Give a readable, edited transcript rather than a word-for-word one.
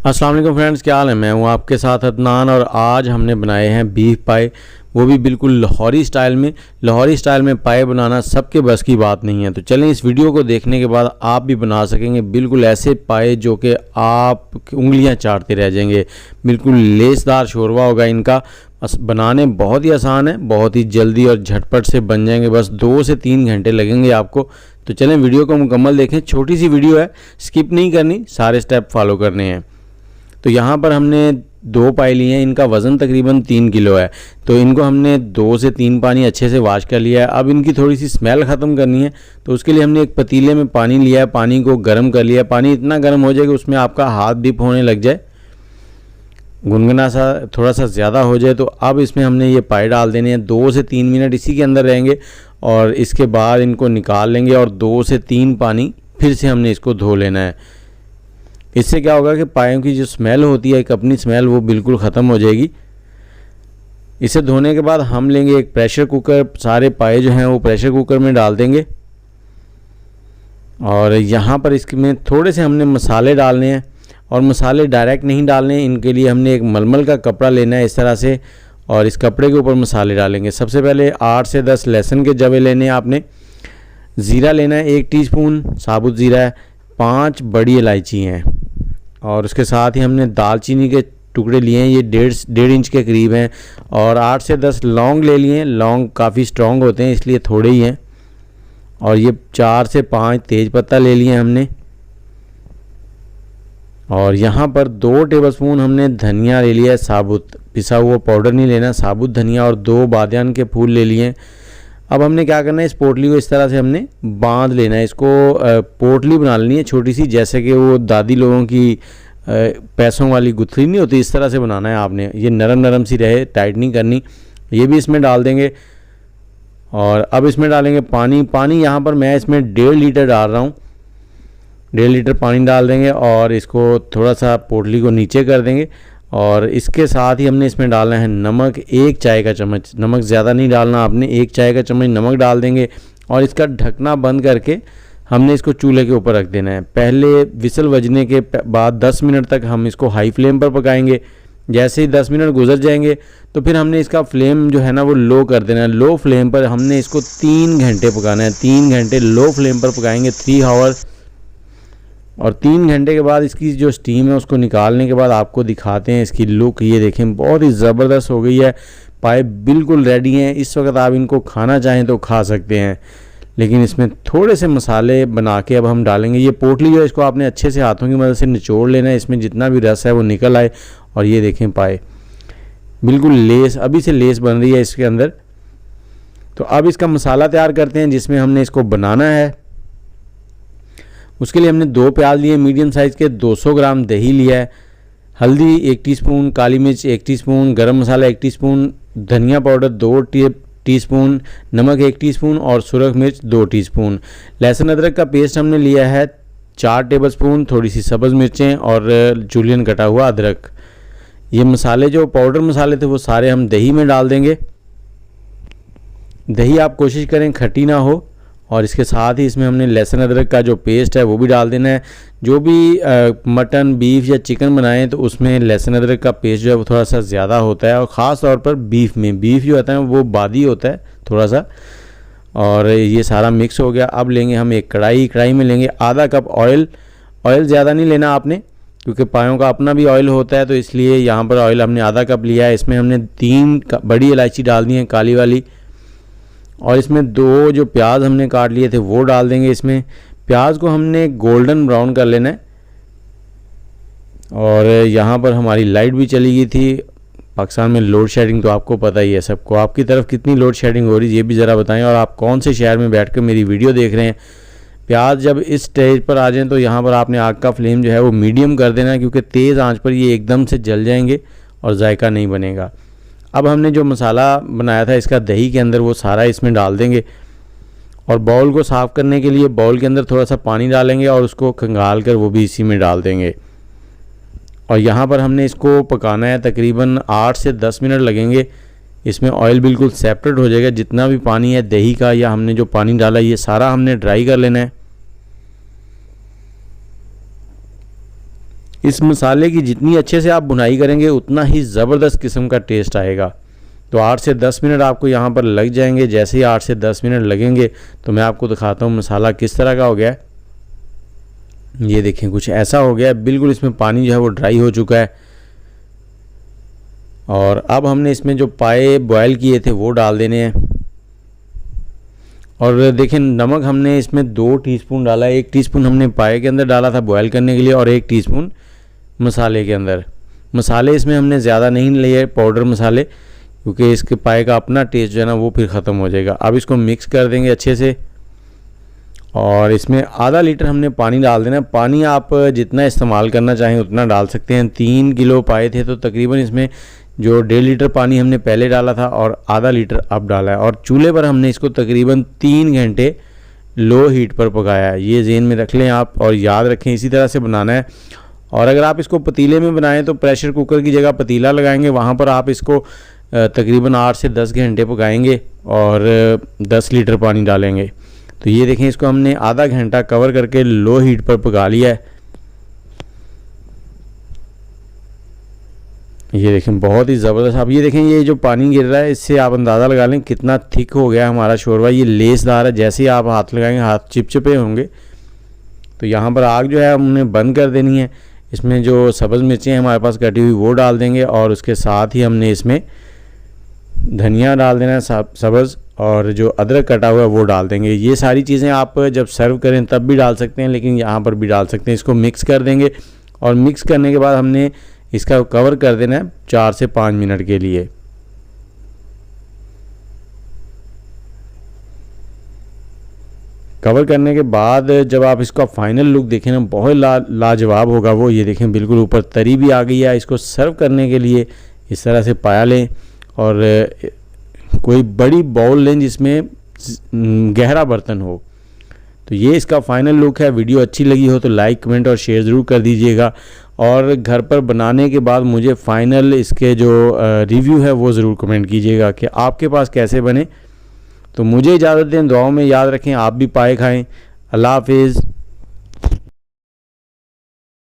अस्सलाम वालेकुम फ्रेंड्स, क्या हाल है। मैं हूं आपके साथ अदनान और आज हमने बनाए हैं बीफ पाए, वो भी बिल्कुल लाहौरी स्टाइल में। लाहौरी स्टाइल में पाए बनाना सबके बस की बात नहीं है, तो चलें इस वीडियो को देखने के बाद आप भी बना सकेंगे बिल्कुल ऐसे पाए जो कि आप उंगलियां चाटते रह जाएंगे। बिल्कुल लेसदार शोरबा होगा इनका। बनाने बहुत ही आसान है, बहुत ही जल्दी और झटपट से बन जाएंगे। बस 2 से 3 घंटे लगेंगे आपको। तो चलें वीडियो को मुकम्मल देखें। छोटी सी वीडियो है, स्किप नहीं करनी, सारे स्टेप फॉलो करने हैं। तो यहाँ पर हमने 2 पाए लिए हैं, इनका वज़न तकरीबन 3 किलो है। तो इनको हमने 2 से 3 पानी अच्छे से वाश कर लिया है। अब इनकी थोड़ी सी स्मेल ख़त्म करनी है, तो उसके लिए हमने एक पतीले में पानी लिया है, पानी को गर्म कर लिया है। पानी इतना गर्म हो जाए कि उसमें आपका हाथ डिप होने लग जाए, गुनगुना सा थोड़ा सा ज़्यादा हो जाए। तो अब इसमें हमने ये पाए डाल देने हैं। 2 से 3 मिनट इसी के अंदर रहेंगे और इसके बाद इनको निकाल लेंगे और 2 से 3 पानी फिर से हमने इसको धो लेना है। इससे क्या होगा कि पायों की जो स्मेल होती है, एक अपनी स्मेल, वो बिल्कुल ख़त्म हो जाएगी। इसे धोने के बाद हम लेंगे एक प्रेशर कुकर, सारे पाए जो हैं वो प्रेशर कुकर में डाल देंगे और यहाँ पर इसमें थोड़े से हमने मसाले डालने हैं और मसाले डायरेक्ट नहीं डालने हैं। इनके लिए हमने एक मलमल का कपड़ा लेना है इस तरह से और इस कपड़े के ऊपर मसाले डालेंगे। सबसे पहले 8 से 10 लहसुन के जवे लेने हैं आपने। ज़ीरा लेना है 1 टीस्पून साबुत ज़ीरा है। 5 बड़ी इलायची हैं और उसके साथ ही हमने दालचीनी के टुकड़े लिए हैं, ये 1.5 इंच के करीब हैं। और 8 से 10 लौंग ले लिए हैं। लौंग काफ़ी स्ट्रॉन्ग होते हैं इसलिए थोड़े ही हैं। और ये 4 से 5 तेज पत्ता ले लिए हैं हमने। और यहाँ पर 2 टेबलस्पून हमने धनिया ले लिया है, साबुत, पिसा हुआ पाउडर नहीं लेना, साबुत धनिया। और 2 बादियान के फूल ले लिए हैं। अब हमने क्या करना है, इस पोटली को इस तरह से हमने बांध लेना है। इसको पोटली बना लेनी है छोटी सी, जैसे कि वो दादी लोगों की पैसों वाली गुथली नहीं होती, इस तरह से बनाना है आपने। ये नरम नरम सी रहे, टाइट नहीं करनी। ये भी इसमें डाल देंगे और अब इसमें डालेंगे पानी यहाँ पर मैं इसमें 1.5 लीटर डाल रहा हूँ। 1.5 लीटर पानी डाल देंगे और इसको थोड़ा सा पोटली को नीचे कर देंगे। और इसके साथ ही हमने इसमें डालना है नमक, 1 चाय का चम्मच। नमक ज़्यादा नहीं डालना आपने, 1 चाय का चम्मच नमक डाल देंगे और इसका ढकना बंद करके हमने इसको चूल्हे के ऊपर रख देना है। पहले विसल बजने के बाद 10 मिनट तक हम इसको हाई फ्लेम पर पकाएंगे। जैसे ही 10 मिनट गुजर जाएंगे तो फिर हमने इसका फ्लेम जो है ना वो लो कर देना है। लो फ्लेम पर हमने इसको 3 घंटे पकाना है। 3 घंटे लो फ्लेम पर पकाएंगे, 3 आवर। और 3 घंटे के बाद इसकी जो स्टीम है उसको निकालने के बाद आपको दिखाते हैं इसकी लुक। ये देखें, बहुत ही ज़बरदस्त हो गई है। पाए बिल्कुल रेडी हैं। इस वक्त आप इनको खाना चाहें तो खा सकते हैं, लेकिन इसमें थोड़े से मसाले बना के अब हम डालेंगे। ये पोटली जो है इसको आपने अच्छे से हाथों की मदद से निचोड़ लेना है, इसमें जितना भी रस है वो निकल आए। और ये देखें, पाए बिल्कुल लेस, अभी से लेस बन रही है इसके अंदर। तो अब इसका मसाला तैयार करते हैं जिसमें हमने इसको बनाना है। उसके लिए हमने 2 प्याज लिए मीडियम साइज़ के, 200 ग्राम दही लिया है, हल्दी 1 टीस्पून, काली मिर्च 1 टीस्पून, गरम मसाला 1 टीस्पून, धनिया पाउडर 2 टीस्पून, नमक 1 टीस्पून और सुरख मिर्च 2 टीस्पून। लहसुन अदरक का पेस्ट हमने लिया है 4 टेबलस्पून, थोड़ी सी सब्ज़ मिर्चें और जूलियन कटा हुआ अदरक। ये मसाले जो पाउडर मसाले थे वो सारे हम दही में डाल देंगे। दही आप कोशिश करें खट्टी ना हो। और इसके साथ ही इसमें हमने लहसुन अदरक का जो पेस्ट है वो भी डाल देना है। जो भी मटन, बीफ या चिकन बनाएं तो उसमें लहसुन अदरक का पेस्ट जो है वो थोड़ा सा ज़्यादा होता है और ख़ास तौर पर बीफ में। बीफ जो होता है वो बादी होता है थोड़ा सा। और ये सारा मिक्स हो गया। अब लेंगे हम एक कढ़ाई में लेंगे आधा कप ऑयल। ऑयल ज़्यादा नहीं लेना आपने, क्योंकि पायों का अपना भी ऑयल होता है, तो इसलिए यहाँ पर ऑयल हमने आधा कप लिया है। इसमें हमने 3 बड़ी इलायची डाल दी है, काली वाली। और इसमें 2 जो प्याज हमने काट लिए थे वो डाल देंगे इसमें। प्याज को हमने गोल्डन ब्राउन कर लेना है। और यहाँ पर हमारी लाइट भी चली गई थी। पाकिस्तान में लोड शेडिंग तो आपको पता ही है सबको। आपकी तरफ कितनी लोड शेडिंग हो रही है ये भी ज़रा बताएं, और आप कौन से शहर में बैठकर मेरी वीडियो देख रहे हैं। प्याज जब इस स्टेज पर आ जाएँ तो यहाँ पर आपने आग का फ्लेम जो है वो मीडियम कर देना है, क्योंकि तेज़ आंच पर ये एकदम से जल जाएंगे और जायका नहीं बनेगा। अब हमने जो मसाला बनाया था इसका दही के अंदर वो सारा इसमें डाल देंगे। और बाउल को साफ़ करने के लिए बाउल के अंदर थोड़ा सा पानी डालेंगे और उसको खंगाल कर वो भी इसी में डाल देंगे। और यहाँ पर हमने इसको पकाना है, तकरीबन 8 से 10 मिनट लगेंगे। इसमें ऑयल बिल्कुल सेपरेट हो जाएगा। जितना भी पानी है दही का या हमने जो पानी डाला ये सारा हमने ड्राई कर लेना है। इस मसाले की जितनी अच्छे से आप भुनाई करेंगे उतना ही ज़बरदस्त किस्म का टेस्ट आएगा। तो 8 से 10 मिनट आपको यहाँ पर लग जाएंगे। जैसे ही 8 से 10 मिनट लगेंगे तो मैं आपको दिखाता हूँ मसाला किस तरह का हो गया है। ये देखें कुछ ऐसा हो गया है, बिल्कुल इसमें पानी जो है वो ड्राई हो चुका है। और अब हमने इसमें जो पाए बॉयल किए थे वो डाल देने हैं। और देखें नमक हमने इसमें 2 टीस्पून डाला है। 1 टीस्पून हमने पाए के अंदर डाला था बॉयल करने के लिए और 1 टीस्पून मसाले के अंदर। मसाले इसमें हमने ज़्यादा नहीं लिए पाउडर मसाले, क्योंकि इसके पाए का अपना टेस्ट जो है ना वो फिर ख़त्म हो जाएगा। अब इसको मिक्स कर देंगे अच्छे से और इसमें आधा लीटर हमने पानी डाल देना है। पानी आप जितना इस्तेमाल करना चाहें उतना डाल सकते हैं। 3 किलो पाए थे तो तकरीबन इसमें जो 1.5 लीटर पानी हमने पहले डाला था और आधा लीटर अब डाला है। और चूल्हे पर हमने इसको तकरीबन 3 घंटे लो हीट पर पकाया है। ये ज़हन में रख लें आप और याद रखें, इसी तरह से बनाना है। और अगर आप इसको पतीले में बनाएं तो प्रेशर कुकर की जगह पतीला लगाएंगे, वहाँ पर आप इसको तकरीबन 8 से 10 घंटे पकाएंगे और 10 लीटर पानी डालेंगे। तो ये देखें इसको हमने आधा घंटा कवर करके लो हीट पर पका लिया है। ये देखें बहुत ही ज़बरदस्त। अब ये देखें ये जो पानी गिर रहा है इससे आप अंदाज़ा लगा लें कितना थिक हो गया हमारा शोरबा। ये लेसदार है, जैसे ही आप हाथ लगाएंगे हाथ चिपचिपे होंगे। तो यहाँ पर आग जो है हमने बंद कर देनी है। इसमें जो सब्ज़ मिर्चें हमारे पास कटी हुई वो डाल देंगे और उसके साथ ही हमने इसमें धनिया डाल देना है सब्ज़, और जो अदरक कटा हुआ है वो डाल देंगे। ये सारी चीज़ें आप जब सर्व करें तब भी डाल सकते हैं, लेकिन यहाँ पर भी डाल सकते हैं। इसको मिक्स कर देंगे और मिक्स करने के बाद हमने इसका कवर कर देना है 4 से 5 मिनट के लिए। कवर करने के बाद जब आप इसका फाइनल लुक देखें ना बहुत लाजवाब होगा वो। ये देखें बिल्कुल ऊपर तरी भी आ गई है। इसको सर्व करने के लिए इस तरह से पाया लें और कोई बड़ी बाउल लें जिसमें गहरा बर्तन हो। तो ये इसका फाइनल लुक है। वीडियो अच्छी लगी हो तो लाइक कमेंट और शेयर ज़रूर कर दीजिएगा और घर पर बनाने के बाद मुझे फ़ाइनल इसके जो रिव्यू है वो ज़रूर कमेंट कीजिएगा कि आपके पास कैसे बने। तो मुझे इजाज़त दें, दुआओं में याद रखें, आप भी पाए खाएं। अल्लाह हाफिज़।